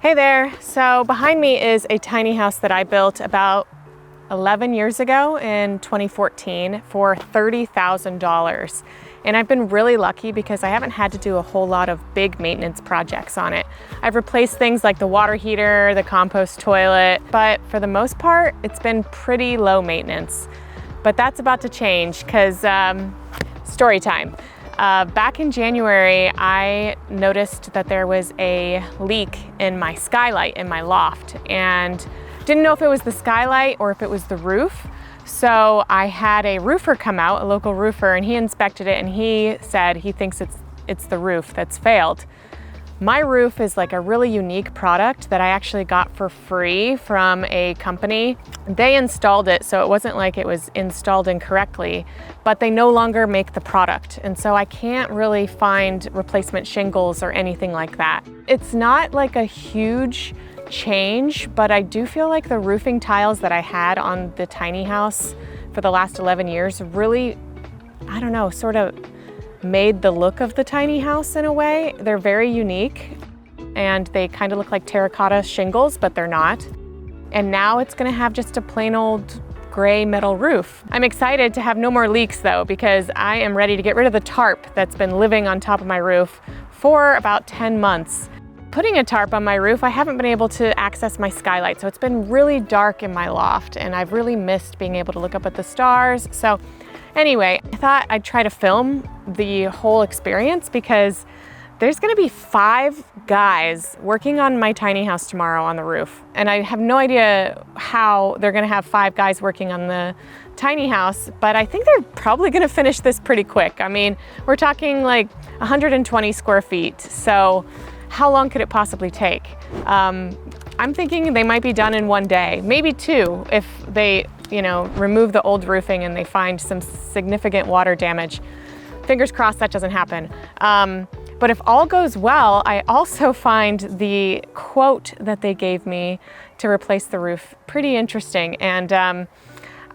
Hey there, so behind me is a tiny house that I built about 11 years ago in 2014 for $30,000. And I've been really lucky because I haven't had to do a whole lot of big maintenance projects on it. I've replaced things like the water heater, the compost toilet, but for the most part, it's been pretty low maintenance. But that's about to change because story time. Back in January, I noticed that there was a leak in my skylight in my loft and didn't know if it was the skylight or if it was the roof. So I had a roofer come out, a local roofer, and he inspected it and he said he thinks it's the roof that's failed. My roof is like a really unique product that I actually got for free from a company. They installed it, so it wasn't like it was installed incorrectly, but they no longer make the product. And so I can't really find replacement shingles or anything like that. It's not like a huge change, but I do feel like the roofing tiles that I had on the tiny house for the last 11 years really, I don't know, sort of made the look of the tiny house in a way. They're very unique and they kind of look like terracotta shingles, but they're not. And now it's gonna have just a plain old gray metal roof. I'm excited to have no more leaks though, because I am ready to get rid of the tarp that's been living on top of my roof for about 10 months. Putting a tarp on my roof, I haven't been able to access my skylight, so it's been really dark in my loft and I've really missed being able to look up at the stars. So anyway, I thought I'd try to film the whole experience because there's gonna be 5 guys working on my tiny house tomorrow on the roof. And I have no idea how they're gonna have 5 guys working on the tiny house, but I think they're probably gonna finish this pretty quick. I mean, we're talking like 120 square feet. So how long could it possibly take? I'm thinking they might be done in one day, maybe 2 if they, remove the old roofing and they find some significant water damage. Fingers crossed that doesn't happen. But if all goes well, I also find the quote that they gave me to replace the roof pretty interesting. And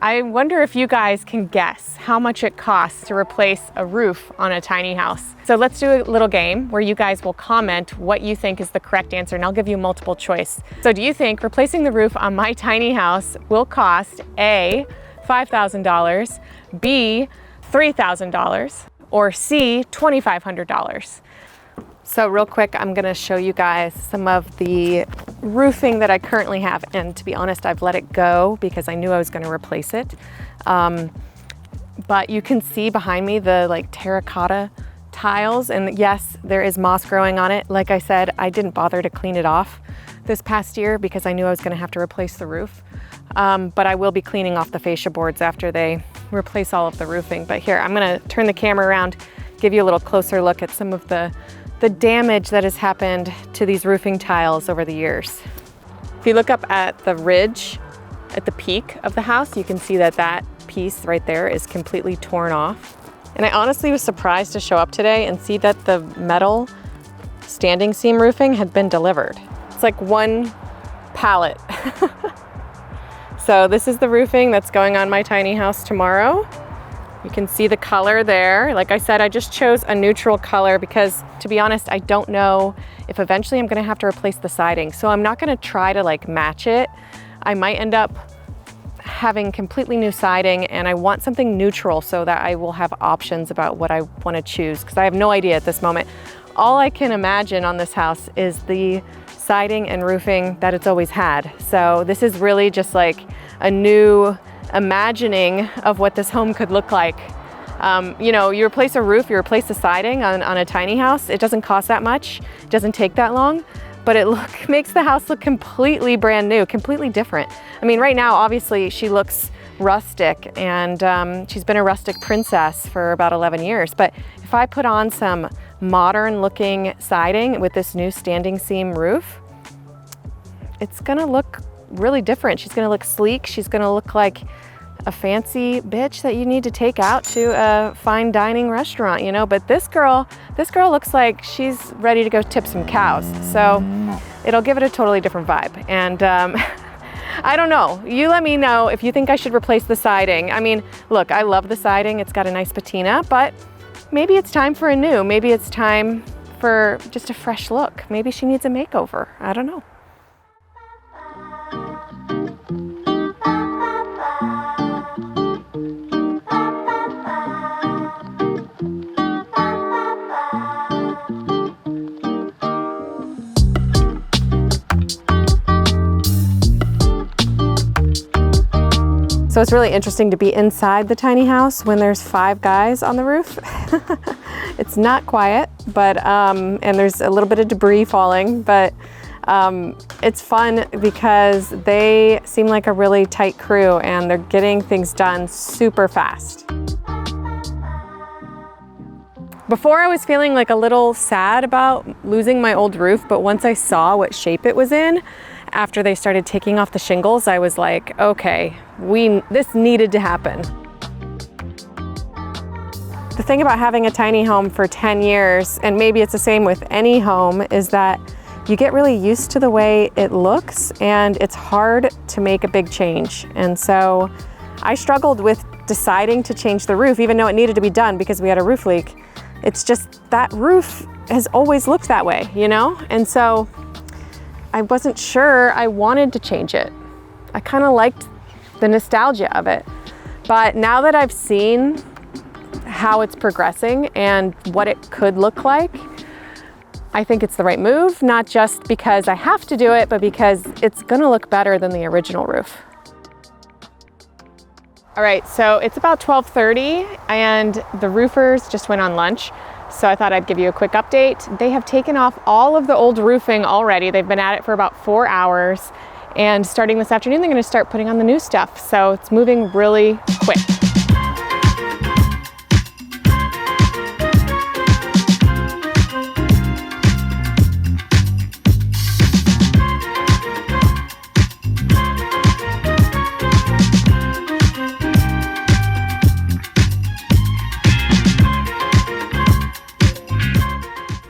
I wonder if you guys can guess how much it costs to replace a roof on a tiny house. So let's do a little game where you guys will comment what you think is the correct answer, and I'll give you multiple choice. So do you think replacing the roof on my tiny house will cost A, $5,000, B, $3,000, or C, $2,500? So real quick, I'm gonna show you guys some of the roofing that I currently have. And to be honest, I've let it go because I knew I was gonna replace it. But you can see behind me the like terracotta tiles. And yes, there is moss growing on it. Like I said, I didn't bother to clean it off this past year because I knew I was gonna have to replace the roof. But I will be cleaning off the fascia boards after they replace all of the roofing. But here, I'm gonna turn the camera around, give you a little closer look at some of the damage that has happened to these roofing tiles over the years. If you look up at the ridge at the peak of the house, you can see that that piece right there is completely torn off. And I honestly was surprised to show up today and see that the metal standing seam roofing had been delivered. It's like one pallet. So this is the roofing that's going on my tiny house tomorrow. You can see the color there. Like I said, I just chose a neutral color because, to be honest, I don't know if eventually I'm gonna have to replace the siding. So I'm not gonna try to like match it. I might end up having completely new siding, and I want something neutral so that I will have options about what I wanna choose, because I have no idea at this moment. All I can imagine on this house is the siding and roofing that it's always had. So this is really just like a new imagining of what this home could look like. You replace a roof, you replace the siding on a tiny house. It doesn't cost that much, it doesn't take that long, but it makes the house look completely brand new, completely different. I mean, right now, obviously, she looks rustic, and she's been a rustic princess for about 11 years. But if I put on some modern looking siding with this new standing seam roof, it's gonna look really different. She's gonna look sleek. She's gonna look like a fancy bitch that you need to take out to a fine dining restaurant, But this girl looks like she's ready to go tip some cows. So it'll give it a totally different vibe. And I don't know. You let me know if you think I should replace the siding. I mean, look, I love the siding. It's got a nice patina, but maybe it's time for a new. Maybe it's time for just a fresh look. Maybe she needs a makeover. I don't know. So it's really interesting to be inside the tiny house when there's 5 guys on the roof. It's not quiet, but, and there's a little bit of debris falling, but it's fun because they seem like a really tight crew and they're getting things done super fast. Before I was feeling like a little sad about losing my old roof, but once I saw what shape it was in, after they started taking off the shingles, I was like, okay, this needed to happen. The thing about having a tiny home for 10 years, and maybe it's the same with any home, is that you get really used to the way it looks and it's hard to make a big change. And so I struggled with deciding to change the roof, even though it needed to be done because we had a roof leak. It's just that roof has always looked that way, you know? And so I wasn't sure I wanted to change it. I kind of liked the nostalgia of it. But now that I've seen how it's progressing and what it could look like, I think it's the right move, not just because I have to do it, but because it's gonna look better than the original roof. All right, so it's about 12:30 and the roofers just went on lunch. So I thought I'd give you a quick update. They have taken off all of the old roofing already. They've been at it for about 4 hours. And starting this afternoon, they're gonna start putting on the new stuff. So it's moving really quick.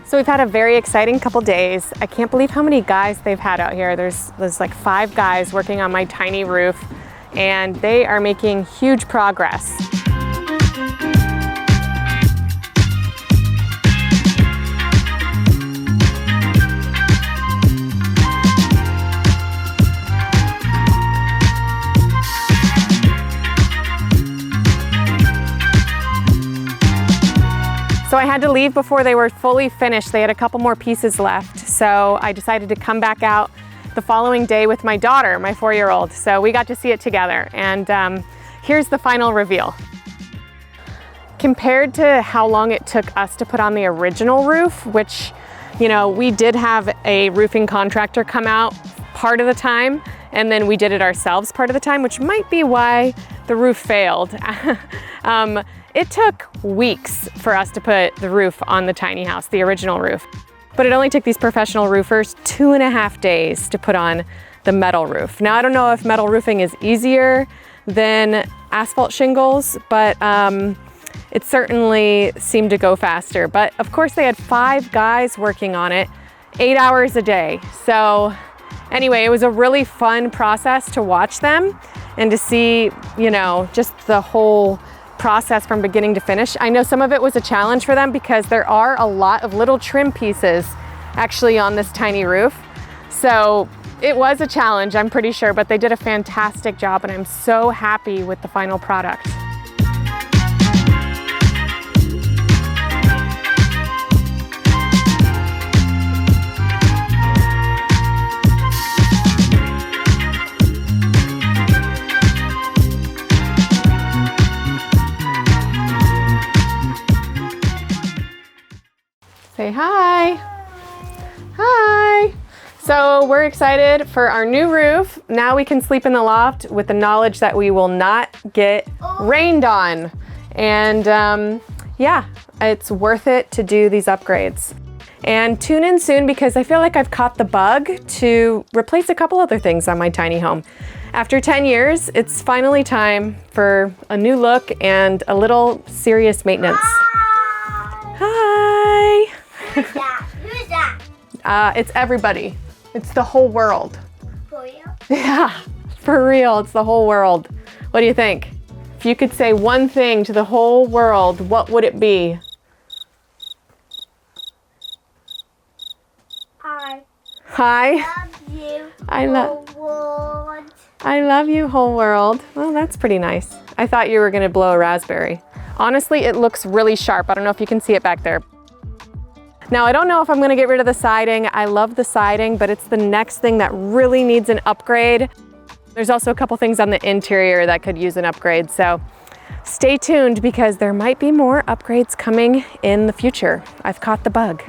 So we've had a very exciting couple days. I can't believe how many guys they've had out here. There's like 5 guys working on my tiny roof and they are making huge progress. So I had to leave before they were fully finished. They had a couple more pieces left. So I decided to come back out the following day with my daughter, my 4-year-old. So we got to see it together. And here's the final reveal. Compared to how long it took us to put on the original roof, which, you know, we did have a roofing contractor come out part of the time, and then we did it ourselves part of the time, which might be why the roof failed. It took weeks for us to put the roof on the tiny house, the original roof. But it only took these professional roofers 2.5 days to put on the metal roof. Now, I don't know if metal roofing is easier than asphalt shingles, but it certainly seemed to go faster. But of course, they had 5 guys working on it, 8 hours a day. So anyway, it was a really fun process to watch them and to see, you know, just the whole process from beginning to finish. I know some of it was a challenge for them because there are a lot of little trim pieces actually on this tiny roof. So it was a challenge, I'm pretty sure, but they did a fantastic job and I'm so happy with the final product. Say hi. Hi. So we're excited for our new roof. Now we can sleep in the loft with the knowledge that we will not get rained on. And yeah, it's worth it to do these upgrades. And tune in soon because I feel like I've caught the bug to replace a couple other things on my tiny home. After 10 years, it's finally time for a new look and a little serious maintenance. Hi. Who's that? Who's that? It's everybody. It's the whole world. For real? Yeah, for real, it's the whole world. What do you think? If you could say one thing to the whole world, what would it be? I Hi. love you, I love world. I love you, whole world. Well, that's pretty nice. I thought you were gonna blow a raspberry. Honestly, it looks really sharp. I don't know if you can see it back there. Now, I don't know if I'm gonna get rid of the siding. I love the siding, but it's the next thing that really needs an upgrade. There's also a couple things on the interior that could use an upgrade, so stay tuned because there might be more upgrades coming in the future. I've caught the bug.